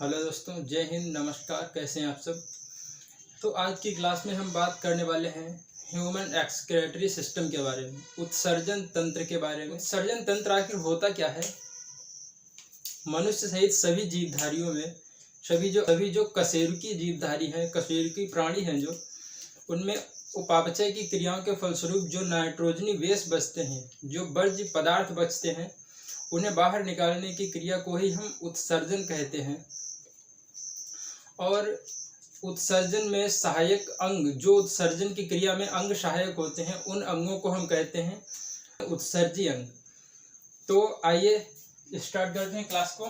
Hello दोस्तों, जय हिंद, नमस्कार। कैसे हैं आप सब। तो आज की क्लास में हम बात करने वाले हैं ह्यूमन एक्सक्रीटरी सिस्टम के बारे में, उत्सर्जन तंत्र के बारे में। उत्सर्जन तंत्र आखिर होता क्या है। मनुष्य सहित सभी जीवधारियों में सभी जो कशेरुकी जीवधारी हैं, कशेरुकी प्राणी हैं, जो उनमें उपापचय की क्रियाओं के फलस्वरूप जो नाइट्रोजनी वेस्ट बचते हैं, जो वर्ज्य पदार्थ बचते हैं, उन्हें बाहर निकालने की क्रिया को ही हम उत्सर्जन कहते हैं। और उत्सर्जन में सहायक अंग, जो उत्सर्जन की क्रिया में अंग सहायक होते हैं, उन अंगों को हम कहते हैं उत्सर्जी अंग। तो आइए स्टार्ट करते हैं क्लास को।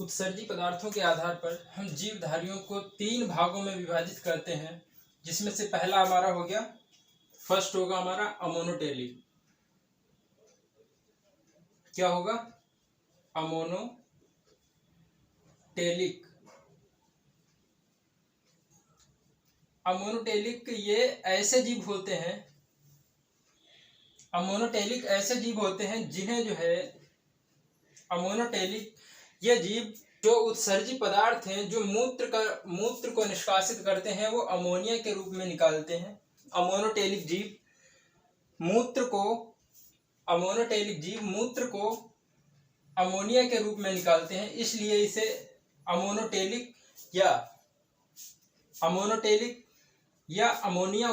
उत्सर्जी पदार्थों के आधार पर हम जीवधारियों को 3 भागों में विभाजित करते हैं, जिसमें से पहला हमारा हो गया, फर्स्ट होगा हमारा अमोनोटेलिक। क्या होगा? अमोनोटेलिक। अमोनोटेलिक ये ऐसे जीव होते हैं, अमोनोटेलिक ऐसे जीव होते हैं जिन्हें जो है अमोनोटेलिक ये जीव जो उत्सर्जी पदार्थ हैं, जो मूत्र को निष्कासित करते हैं, वो अमोनिया के रूप में निकालते हैं। अमोनोटेलिक जीव मूत्र को अमोनिया के रूप में निकालते हैं, इसलिए इसे अमोनोटेलिक या अमोनिया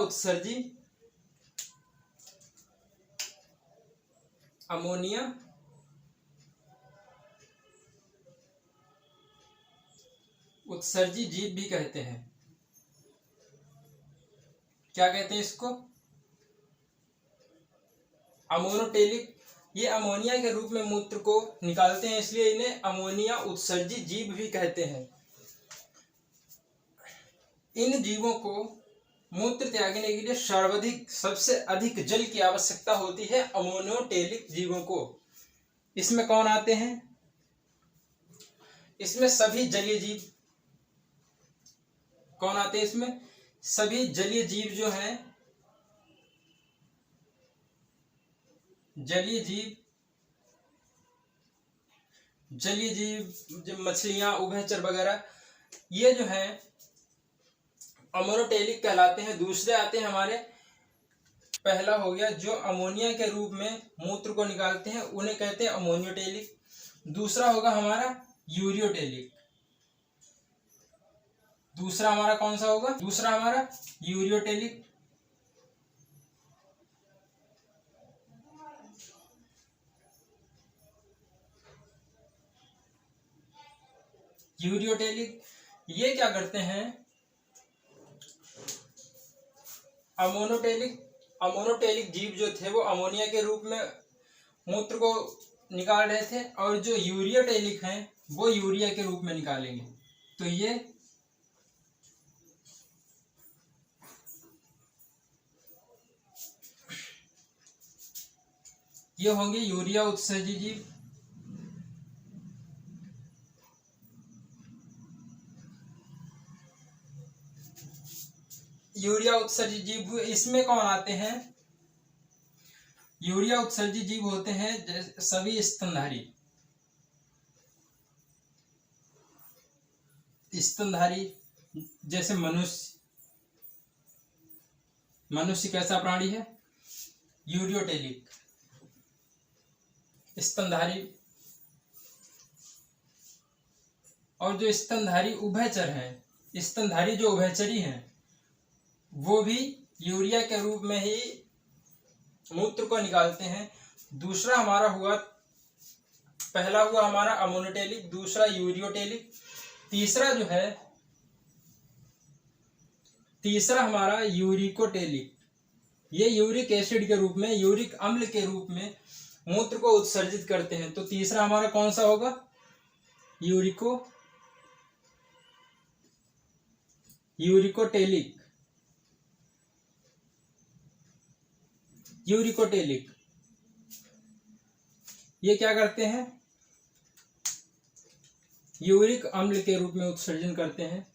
उत्सर्जी जीव भी कहते हैं। क्या कहते हैं इसको? अमोनोटेलिक। ये अमोनिया के रूप में मूत्र को निकालते हैं, इसलिए इन्हें अमोनिया उत्सर्जी जीव भी कहते हैं। इन जीवों को मूत्र त्यागने के लिए सबसे अधिक जल की आवश्यकता होती है अमोनोटेलिक जीवों को। इसमें कौन आते हैं? इसमें सभी जलीय जीव। कौन आते हैं इसमें? सभी जलीय जीव जो हैं, जलीय जीव जो मछलियां, उभयचर वगैरह, ये जो हैं अमोनोटेलिक कहलाते हैं। दूसरे आते हैं हमारे, पहला हो गया जो अमोनिया के रूप में मूत्र को निकालते हैं, उन्हें कहते हैं अमोनियोटेलिक। दूसरा होगा हमारा यूरियोटेलिक। दूसरा हमारा कौन सा होगा? दूसरा हमारा यूरियोटेलिक। यूरियोटेलिक ये क्या करते हैं? अमोनोटेलिक जीव जो थे वो अमोनिया के रूप में मूत्र को निकाल रहे थे, और जो यूरियोटेलिक हैं वो यूरिया के रूप में निकालेंगे। तो ये होंगे यूरिया उत्सर्जी जीव। यूरिया उत्सर्जी जीव इसमें कौन आते हैं? यूरिया उत्सर्जी जीव होते हैं सभी स्तनधारी, जैसे मनुष्य कैसा प्राणी है? यूरियोटेलिक स्तनधारी। और जो स्तनधारी उभयचर हैं, स्तनधारी जो उभयचरी हैं, वो भी यूरिया के रूप में ही मूत्र को निकालते हैं। दूसरा हमारा हुआ, पहला हुआ हमारा अमोनोटेलिक, दूसरा यूरियोटेलिक, तीसरा हमारा यूरिकोटेलिक। ये यूरिक एसिड के रूप में, यूरिक अम्ल के रूप में मूत्र को उत्सर्जित करते हैं। तो तीसरा हमारा कौन सा होगा? यूरिकोटेलिक। ये क्या करते हैं? यूरिक अम्ल के रूप में उत्सर्जन करते हैं।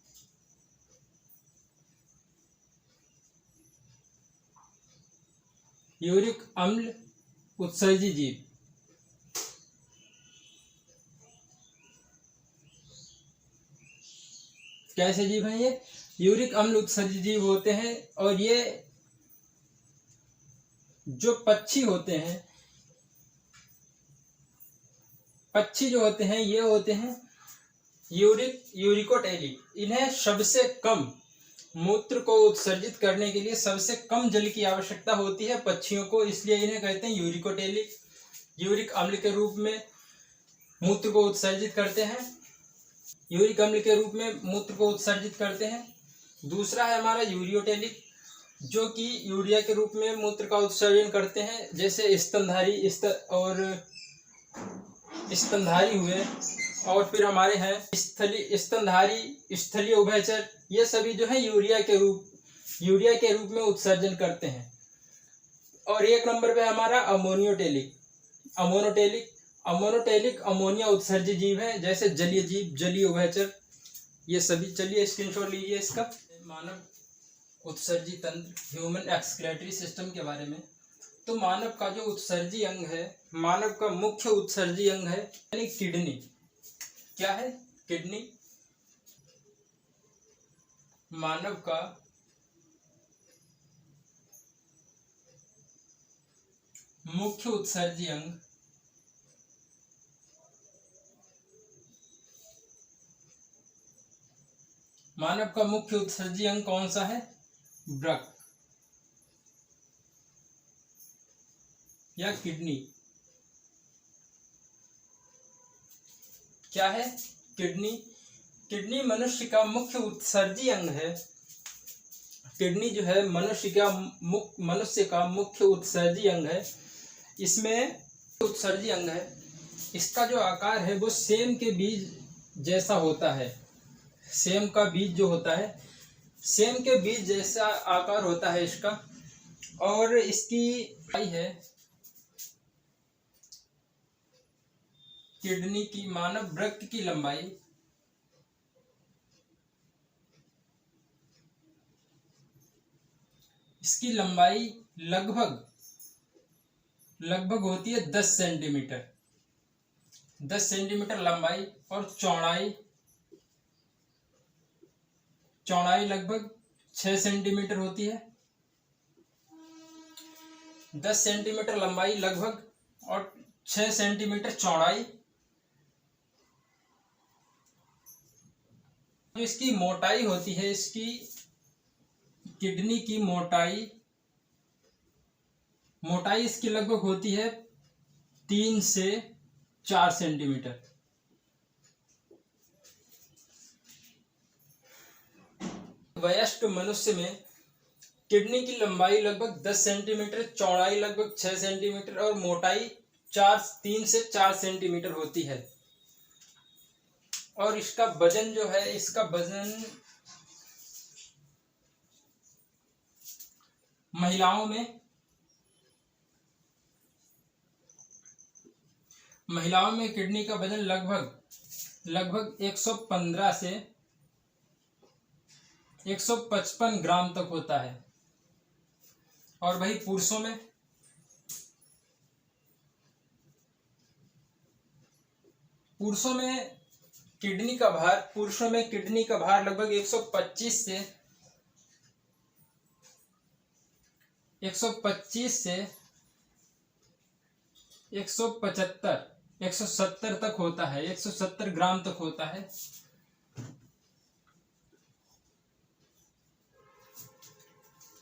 यूरिक अम्ल उत्सर्जी जीव। कैसे जीव हैं ये? यूरिक अम्ल उत्सर्जी जीव होते हैं। और ये जो पक्षी होते हैं, पक्षी जो होते हैं ये होते हैं यूरिकोटेली। इन्हें सबसे कम मूत्र को उत्सर्जित करने के लिए सबसे कम जल की आवश्यकता होती है पक्षियों को, इसलिए इन्हें कहते हैं यूरिकोटेली। यूरिक अम्ल के रूप में मूत्र को उत्सर्जित करते हैं, यूरिक अम्ल के रूप में मूत्र को उत्सर्जित करते हैं। दूसरा है हमारा यूरियोटेलिक, जो कि यूरिया के रूप में मूत्र का उत्सर्जन करते हैं, जैसे स्तनधारी स्तनधारी हुए, और फिर हमारे हैं स्तनधारी, स्थलीय उभयचर, ये सभी जो है यूरिया के रूप में उत्सर्जन करते हैं। और एक नंबर पे हमारा अमोनोटेलिक अमोनिया उत्सर्जी जीव है, जैसे जलीय जीव, जलीय उभयचर, ये सभी। चलिए स्क्रीनशॉट लीजिए इसका। मानव उत्सर्जी तंत्र, ह्यूमन एक्सक्रीटरी सिस्टम के बारे में। तो मानव का जो उत्सर्जी अंग है, मानव का मुख्य उत्सर्जी अंग है यानी किडनी। क्या है? किडनी। मानव का मुख्य उत्सर्जी अंग कौन सा है? वृक्क या किडनी। क्या है? किडनी। किडनी मनुष्य का मुख्य उत्सर्जी अंग है। किडनी जो है मनुष्य का मुख्य उत्सर्जी अंग है। इसमें उत्सर्जी अंग है, इसका जो आकार है वो सेम के बीज जैसा होता है। सेम का बीज जो होता है, सेम के बीज जैसा आकार होता है इसका। और इसकी लंबाई है, किडनी की, मानव वृक्क की लंबाई इसकी लंबाई लगभग होती है 10 सेंटीमीटर। 10 सेंटीमीटर लंबाई। और चौड़ाई लगभग 6 सेंटीमीटर होती है। 10 सेंटीमीटर लंबाई लगभग और 6 सेंटीमीटर चौड़ाई। जो इसकी मोटाई होती है, इसकी किडनी की मोटाई इसकी लगभग होती है 3 से 4 सेंटीमीटर। वयस्क मनुष्य में किडनी की लंबाई लगभग 10 सेंटीमीटर, चौड़ाई लगभग 6 सेंटीमीटर और मोटाई 3 से 4 सेंटीमीटर होती है। और इसका वजन जो है, इसका वजन महिलाओं में किडनी का वजन लगभग 115 से 155 ग्राम तक होता है। और वही पुरुषों में किडनी का भार लगभग 125 से 170 तक होता है, 170 ग्राम तक होता है।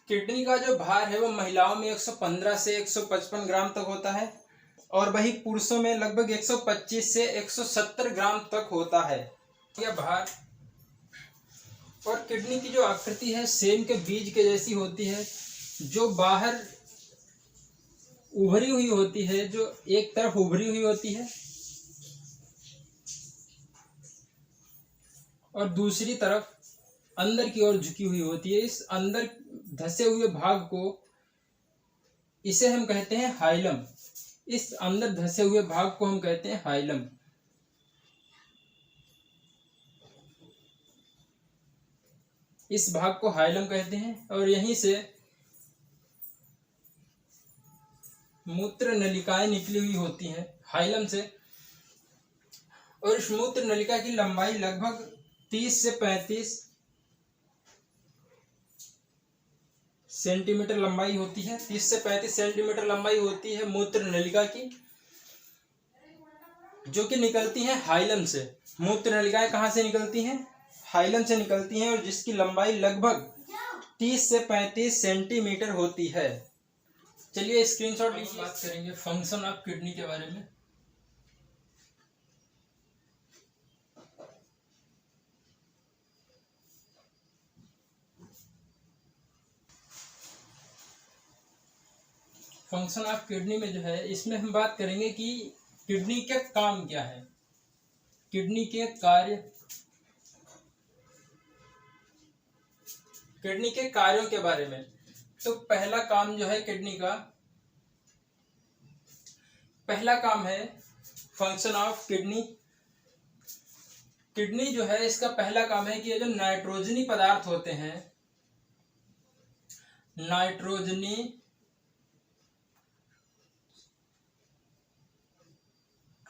किडनी का जो भार है वो महिलाओं में 115 से 155 ग्राम तक होता है, और वही पुरुषों में लगभग 125 से 170 ग्राम तक होता है यह भार। और किडनी की जो आकृति है सेम के बीज के जैसी होती है, जो बाहर उभरी हुई होती है, जो एक तरफ उभरी हुई होती है और दूसरी तरफ अंदर की ओर झुकी हुई होती है। इस अंदर धसे हुए भाग को इसे हम कहते हैं हाइलम। इस अंदर धसे हुए भाग को हम कहते हैं हाइलम। इस भाग को हाइलम कहते हैं। और यहीं से मूत्र नलिकाएं निकली हुई होती हैं हाइलम से। और इस मूत्र नलिका की लंबाई लगभग 30 से 35 सेंटीमीटर लंबाई होती है। 30 से 35 सेंटीमीटर लंबाई होती है मूत्र नलिका की, जो कि निकलती हैं हाइलम से। मूत्र नलिकाएं कहाँ से निकलती हैं? हाइलम से निकलती हैं, और जिसकी लंबाई लगभग 30 से 35 सेंटीमीटर होती है। चलिए स्क्रीनशॉट लीजिए। बात करेंगे फंक्शन ऑफ किडनी के बारे में। फंक्शन ऑफ किडनी में जो है, इसमें हम बात करेंगे कि किडनी के काम क्या है, किडनी के कार्य, किडनी के कार्यों के बारे में। तो पहला काम जो है किडनी का, पहला काम है फंक्शन ऑफ किडनी। किडनी जो है, इसका पहला काम है कि ये जो नाइट्रोजनी पदार्थ होते हैं,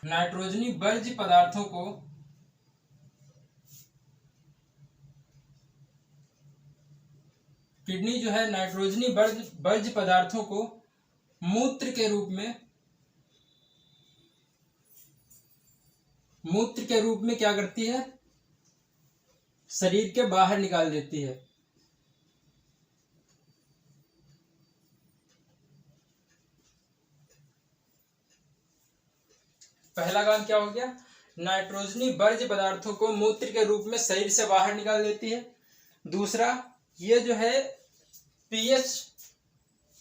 नाइट्रोजनी वर्ज्य पदार्थों को किडनी जो है नाइट्रोजनी वर्ज्य पदार्थों को मूत्र के रूप में क्या करती है? शरीर के बाहर निकाल देती है। पहला काम क्या हो गया? नाइट्रोजनी वर्ज्य पदार्थों को मूत्र के रूप में शरीर से बाहर निकाल देती है। दूसरा, ये जो है पीएच,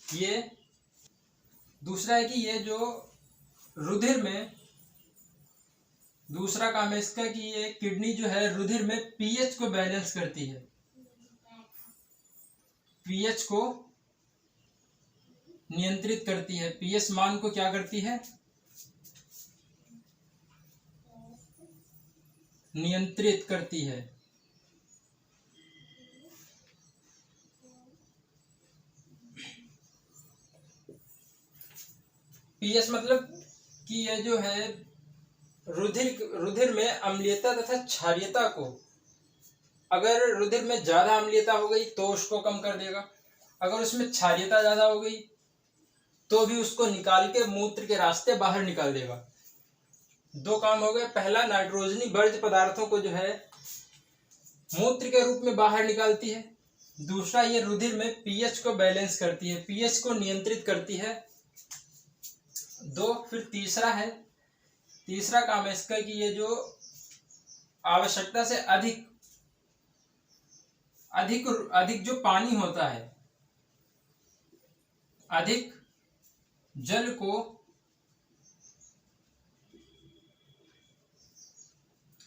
ये दूसरा है कि ये जो रुधिर में, दूसरा काम है इसका कि ये किडनी जो है रुधिर में पीएच को बैलेंस करती है, पीएच को नियंत्रित करती है। पीएच मान को क्या करती है? नियंत्रित करती है। पीएच मतलब कि यह जो है रुधिर में अम्लीयता तथा क्षारीयता को, अगर रुधिर में ज्यादा अम्लीयता हो गई तो उसको कम कर देगा, अगर उसमें क्षारीयता ज्यादा हो गई तो भी उसको निकाल के मूत्र के रास्ते बाहर निकाल देगा। दो काम हो गए। पहला, नाइट्रोजनी वर्ज्य पदार्थों को जो है मूत्र के रूप में बाहर निकालती है। दूसरा, ये रुधिर में पीएच को बैलेंस करती है, पीएच को नियंत्रित करती है। दो, फिर तीसरा काम है इसका कि ये जो आवश्यकता से अधिक जो पानी होता है, अधिक जल को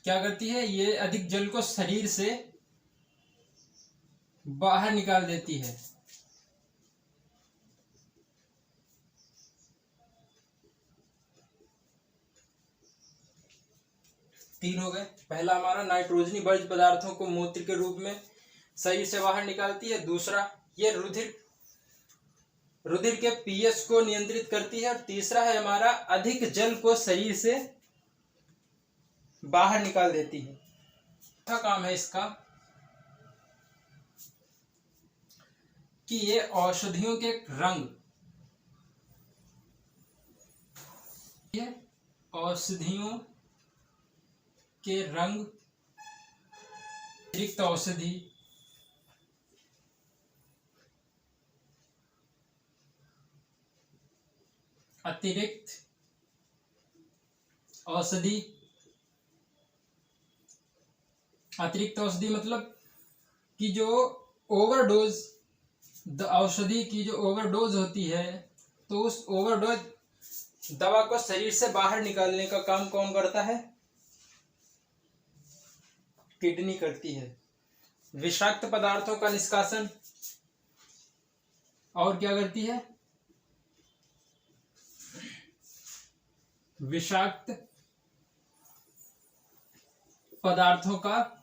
क्या करती है? ये अधिक जल को शरीर से बाहर निकाल देती है। तीन हो गए। पहला हमारा नाइट्रोजनी वर्ज्य पदार्थों को मूत्र के रूप में शरीर से बाहर निकालती है। दूसरा, ये रुधिर के पीएच को नियंत्रित करती है। और तीसरा है हमारा अधिक जल को शरीर से बाहर निकाल देती है। चौथा काम है इसका कि ये औषधियों के रंग, ये औषधियों के रंग, अतिरिक्त औषधि, अतिरिक्त औषधि मतलब कि जो ओवरडोज, औषधि की जो ओवरडोज होती है, तो उस ओवरडोज दवा को शरीर से बाहर निकालने का काम कौन करता है? किडनी करती है। विषाक्त पदार्थों का निष्कासन, और क्या करती है? विषाक्त पदार्थों का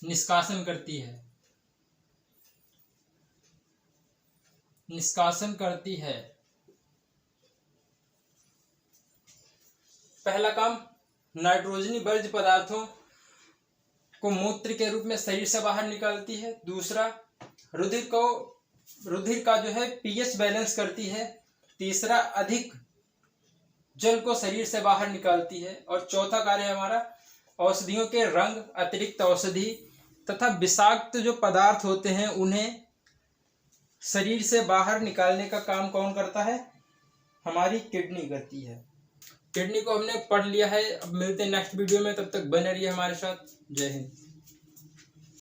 निष्कासन करती है। पहला काम नाइट्रोजनी वर्ज्य पदार्थों को मूत्र के रूप में शरीर से बाहर निकालती है। दूसरा, रुधिर का जो है पीएच बैलेंस करती है। तीसरा, अधिक जल को शरीर से बाहर निकालती है। और चौथा कार्य हमारा औषधियों के रंग, अतिरिक्त औषधि तथा विषाक्त जो पदार्थ होते हैं उन्हें शरीर से बाहर निकालने का काम कौन करता है? हमारी किडनी करती है। किडनी को हमने पढ़ लिया है। अब मिलते हैं नेक्स्ट वीडियो में, तब तक बने रहिए हमारे साथ। जय हिंद।